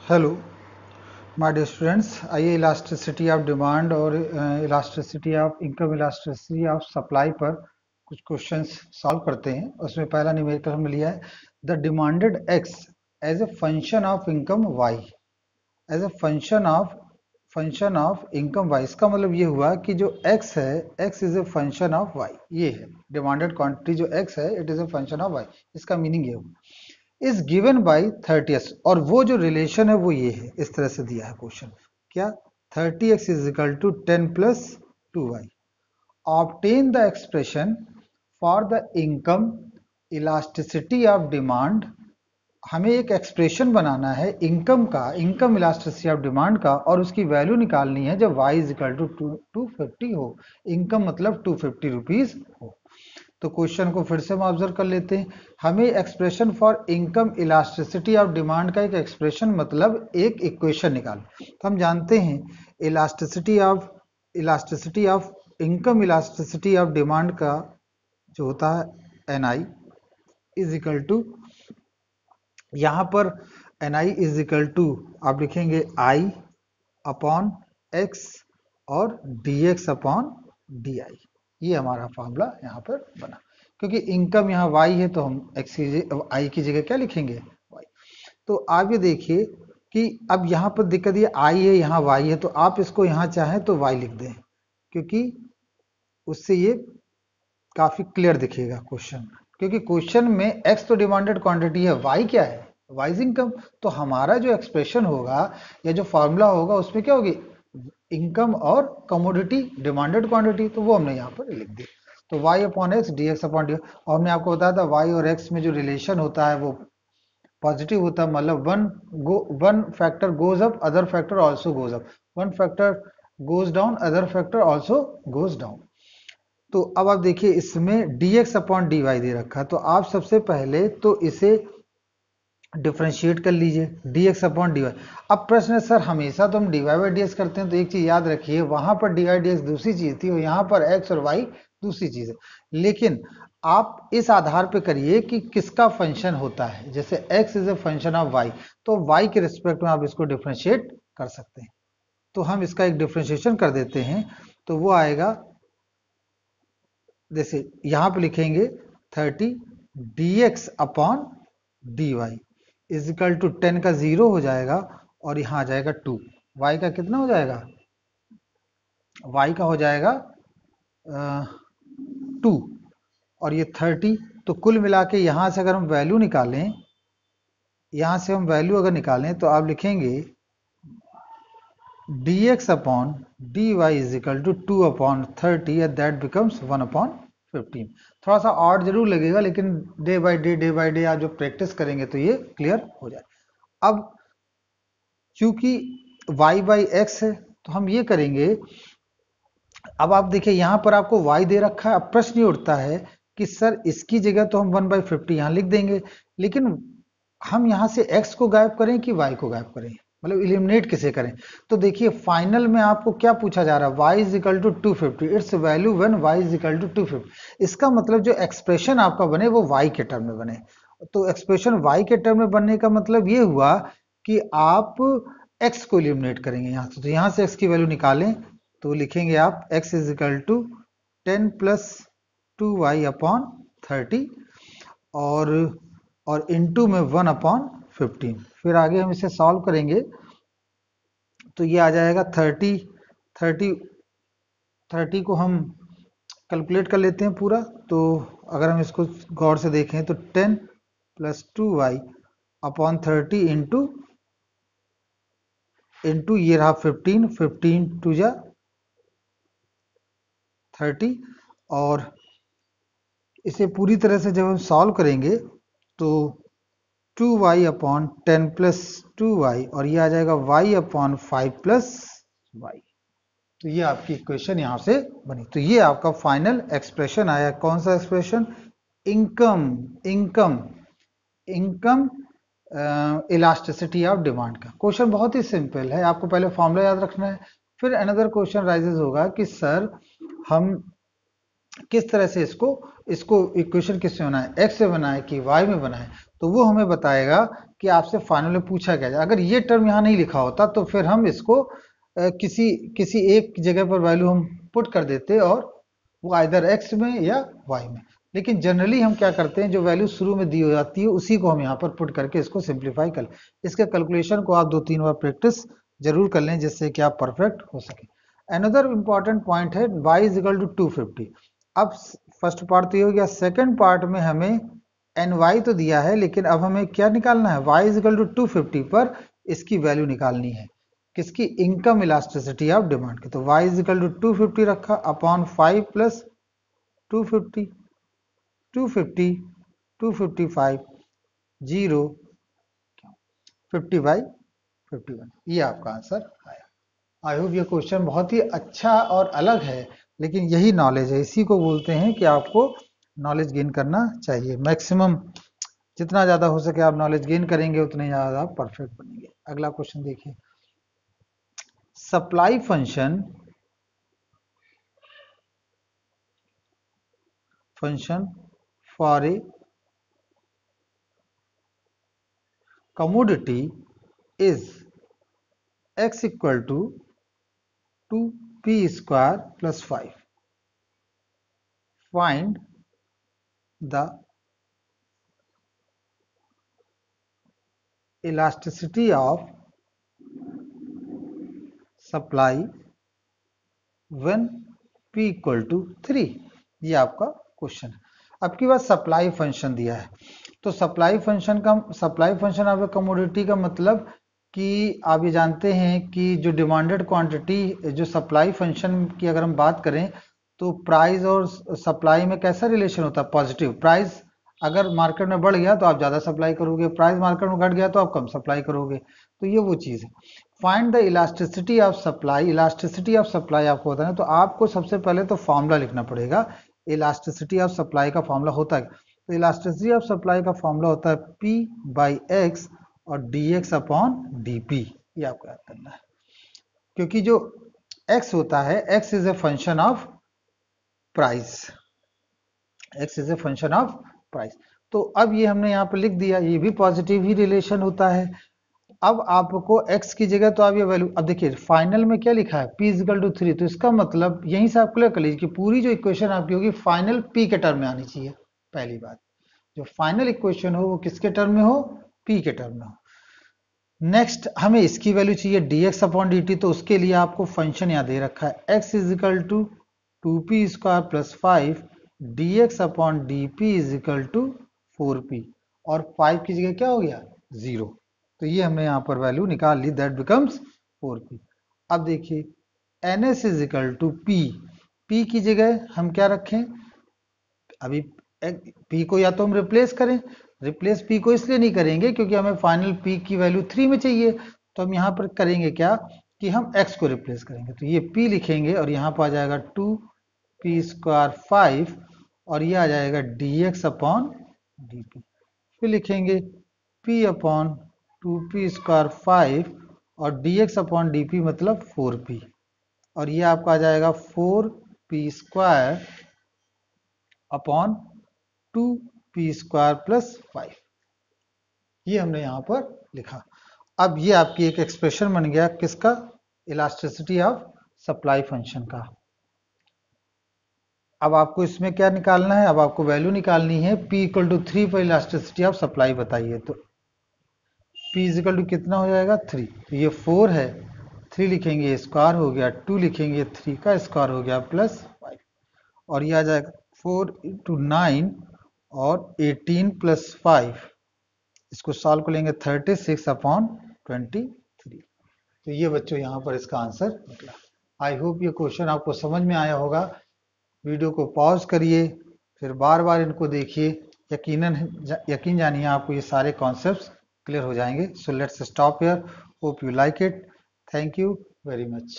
Hello my dear students, आइए elasticity of demand और elasticity of income, elasticity of supply पर कुछ questions solve करते हैं। उसमें पहला न्यूमेरिकल हमने लिया है the demanded X as a function of income Y, as a function of income Y. इसका मतलब ये हुआ कि जो x है, x is a function of y। ये है डिमांडेड क्वांटिटी जो x है, it is a function of y। इसका मीनिंग ये हुआ इज गिवन बाई 30x, और वो जो रिलेशन है वो ये है, इस तरह से दिया है क्वेश्चन। क्या 30x is equal to 10 plus 2y। Obtain the expression for the income elasticity of demand. हमें एक एक्सप्रेशन बनाना है इनकम का, इनकम इलास्टिसिटी ऑफ डिमांड का, और उसकी वैल्यू निकालनी है जब y इज इक्वल टू 250 हो। इनकम मतलब 250 रुपीज हो। तो क्वेश्चन को फिर से हम ऑब्जर्व कर लेते हैं। हमें expression for income elasticity of demand का एक एक्सप्रेशन मतलब एक इक्वेशन निकाल। तो हम जानते हैं elasticity of income elasticity of demand का जो होता है NI इज इक्वल टू, यहाँ पर NI इज इक्वल टू आप लिखेंगे I अपॉन x और dx अपॉन dy। ये हमारा फॉर्मूला यहाँ पर बना। क्योंकि इनकम यहाँ y है तो हम x की I की जगह क्या लिखेंगे, y। तो आप ये देखिए कि अब यहाँ पर दिक्कत ये I है, यहाँ y है, तो आप इसको यहाँ चाहें तो y लिख दें, क्योंकि उससे ये काफी क्लियर दिखेगा क्वेश्चन। क्योंकि क्वेश्चन में x तो डिमांडेड क्वांटिटी है, y क्या है, y इज इनकम। तो हमारा जो एक्सप्रेशन होगा या जो फॉर्मूला होगा उसमें क्या होगी, इनकम और कमोडिटी डिमांडेड क्वांटिटी, तो वो हमने यहाँ पर लिख दिया। तो y upon x dx upon dy। और हमने आपको बताया था y और x में जो रिलेशन होता है वो पॉजिटिव होता है, मतलब one factor goes up, other factor also goes up, one factor goes down, other factor also goes down. तो अब आप देखिए इसमें dx अपॉन dy दे रखा है, तो आप सबसे पहले तो इसे डिफ्रेंशिएट कर लीजिए dx अपॉन dy। अब प्रश्न है सर हमेशा तो हम dy बाई dx करते हैं, तो एक चीज याद रखिए, वहां पर dy dx दूसरी चीज थी और यहाँ पर x और y दूसरी चीज है। लेकिन आप इस आधार पे करिए कि किसका फंक्शन होता है। जैसे x is a function of y, तो y के रिस्पेक्ट में आप इसको डिफ्रेंशिएट कर सकते हैं। तो हम इसका एक डिफ्रेंशिएशन कर देते हैं, तो वो आएगा, जैसे यहाँ पे लिखेंगे 30 dx upon dy is equal to 10 का 0 हो जाएगा और यहाँ आ जाएगा 2। y का कितना हो जाएगा, y का हो जाएगा 2 और ये 30। तो कुल मिला के यहाँ से अगर हम वैल्यू निकालें, यहाँ से हम वैल्यू अगर निकालें तो आप लिखेंगे dx upon dy is equal to 2 upon 30 and that becomes 1 upon 15। थोड़ा सा ऑड जरूर लगेगा, लेकिन डे बाय डे आप जो प्रैक्टिस करेंगे तो ये क्लियर हो जाए। अब क्योंकि y बाई एक्स है तो हम ये करेंगे, अब आप देखिए यहाँ पर आपको y दे रखा है। अब प्रश्न ये उठता है कि सर इसकी जगह तो हम 1/50 यहाँ लिख देंगे, लेकिन हम यहाँ से x को गायब करें कि y को गायब करें, मतलब इलिमिनेट किसे करें। तो देखिए फाइनल में आपको क्या पूछा जा रहा है, y is equal to 250, its value when y is equal to 250। इसका मतलब जो एक्सप्रेशन आपका बने वो y के टर्म में बने। तो एक्सप्रेशन y के टर्म में बनने का मतलब ये हुआ कि आप x को इलिमिनेट करेंगे यहाँ से। तो यहाँ से x की वैल्यू निकालें तो लिखेंगे आप x is equal to 10 plus 2y upon 30 और इनटू में 1 अपॉन 15। फिर आगे हम इसे सॉल्व करेंगे तो ये आ जाएगा 30 को हम कैलकुलेट कर लेते हैं पूरा। तो अगर हम इसको गौर से देखें तो 10 प्लस 2y अपॉन 30 इंटू ये रहा 15 टू जा 30, और इसे पूरी तरह से जब हम सॉल्व करेंगे तो 2y अपॉन 10 प्लस 2y और ये आ जाएगा y अपॉन 5 प्लस y। तो ये आपकी इक्वेशन यहाँ से बनी। तो ये आपका फाइनल एक्सप्रेशन आया। कौन सा expression, income elasticity of demand का। क्वेश्चन बहुत ही सिंपल है, आपको पहले फॉर्मूला याद रखना है। फिर अनदर क्वेश्चन राइजेस होगा कि सर हम किस तरह से इसको इक्वेशन किससे बनाए, x से बनाए कि y में बनाए। तो वो हमें बताएगा कि आपसे फाइनल में पूछा क्या जाए। अगर ये टर्म यहाँ नहीं लिखा होता तो फिर हम इसको किसी एक जगह पर वैल्यू हम पुट कर देते और वो आइदर एक्स में या वाई में। लेकिन जनरली हम क्या करते हैं, जो वैल्यू शुरू में दी हो जाती है उसी को हम यहाँ पर पुट करके इसको सिंप्लीफाई कर लें। इसके कैलकुलेशन को आप 2-3 बार प्रैक्टिस जरूर कर लें जिससे कि आप परफेक्ट हो सके। अनदर इंपॉर्टेंट पॉइंट है y इज इक्वल टू 250। अब फर्स्ट पार्ट तो ये हो गया। सेकंड पार्ट में हमें ny तो दिया है, लेकिन अब हमें क्या निकालना है, y इज इक्वल टू 250 पर इसकी वैल्यू निकालनी है, किसकी, इनकम इलास्टिसिटी ऑफ डिमांड की। तो y इज इक्वल टू 250 रखा अपॉन 5 प्लस 250, 250, 255, 0, 50 बाई 51, ये आपका आंसर आया। आई होप ये क्वेश्चन बहुत ही अच्छा और अलग है, लेकिन यही नॉलेज है, इसी को बोलते हैं कि आपको नॉलेज गेन करना चाहिए। मैक्सिमम जितना ज्यादा हो सके आप नॉलेज गेन करेंगे उतने ज्यादा आप परफेक्ट बनेंगे। अगला क्वेश्चन देखिए, supply function for a commodity is x equal to 2p square plus 5. Find the elasticity of supply when p equal to 3। ये आपका क्वेश्चन है। अब की बात सप्लाई फंक्शन दिया है, तो supply function of A commodity का मतलब कि आप ये जानते हैं कि जो डिमांडेड क्वांटिटी, जो सप्लाई फंक्शन की अगर हम बात करें तो प्राइस और सप्लाई में कैसा रिलेशन होता है, पॉजिटिव। प्राइस अगर मार्केट में बढ़ गया तो आप ज्यादा सप्लाई करोगे, प्राइस मार्केट में घट गया तो आप कम सप्लाई करोगे। तो ये वो चीज है। Find the elasticity of supply. Elasticity of supply आपको बताना है, तो आपको सबसे पहले तो फॉर्मूला लिखना पड़ेगा। इलास्टिसिटी ऑफ सप्लाई का फॉर्मूला होता है, तो इलास्टिसिटी ऑफ सप्लाई का फॉर्मूला होता है P बाई एक्स और dx अपॉन dp। ये आपको याद करना है, क्योंकि जो x होता है, x is a function of price, x is a function of price. तो अब ये हमने यहाँ पर लिख दिया, ये भी पॉजिटिव ही रिलेशन होता है। अब आपको x की जगह तो आप ये वैल्यू, अब देखिए फाइनल में क्या लिखा है, p इजिकल टू 3, तो इसका मतलब यहीं से आप क्लियर कर लीजिए कि पूरी जो इक्वेशन आपकी होगी फाइनल p के टर्म में आनी चाहिए। पहली बात, जो फाइनल इक्वेशन हो वो किसके टर्म में हो, p के टर्म में हो। नेक्स्ट हमें इसकी वैल्यू चाहिए dx अपॉन dt, तो उसके लिए आपको फंक्शन यहाँ दे रखा है x is equal to 2p square plus 5 dx upon dp is equal to 4p, और 5 की जगह क्या हो गया, 0। तो ये हमने यहाँ पर वैल्यू निकाल ली, दैट बिकम्स 4p। अब देखिए ns इजिकल टू p की जगह हम क्या रखें, अभी p को या तो हम रिप्लेस करें, रिप्लेस p को इसलिए नहीं करेंगे क्योंकि हमें फाइनल p की वैल्यू 3 में चाहिए, तो हम यहाँ पर करेंगे क्या कि हम x को रिप्लेस करेंगे। तो ये p लिखेंगे और यहाँ पर आ जाएगा 2p स्क्वायर 5 और ये आ जाएगा dx अपॉन dp। फिर लिखेंगे p अपॉन 2p स्क्वायर 5 और dx अपॉन dp मतलब 4p, और ये आपका आ जाएगा 4p square upon 2p square plus 5। ये हमने यहाँ पर लिखा। अब ये आपकी एक एक्सप्रेशन बन गया किसका, इलास्टिसिटी ऑफ सप्लाई फंक्शन का। अब आपको इसमें क्या निकालना है, अब आपको वैल्यू निकालनी है p इक्वल टू 3 पर इलास्टिसिटी ऑफ सप्लाई बताइए। तो p इक्वल टू कितना हो जाएगा, 3। तो ये 4 है, 3 लिखेंगे स्क्वायर हो गया, 2 लिखेंगे 3 का स्क्वायर हो गया प्लस 5, और ये आ जाएगा 4 इंटू 9 और 18 प्लस 5, इसको सॉल्व कर लेंगे 36 अपॉन 23। तो ये बच्चों यहाँ पर इसका आंसर निकला। आई होप ये क्वेश्चन आपको समझ में आया होगा। वीडियो को पॉज करिए, फिर बार बार इनको देखिए, यकीन जानिए आपको ये सारे कॉन्सेप्ट्स क्लियर हो जाएंगे। So let's stop here, hope you like it, thank you very much.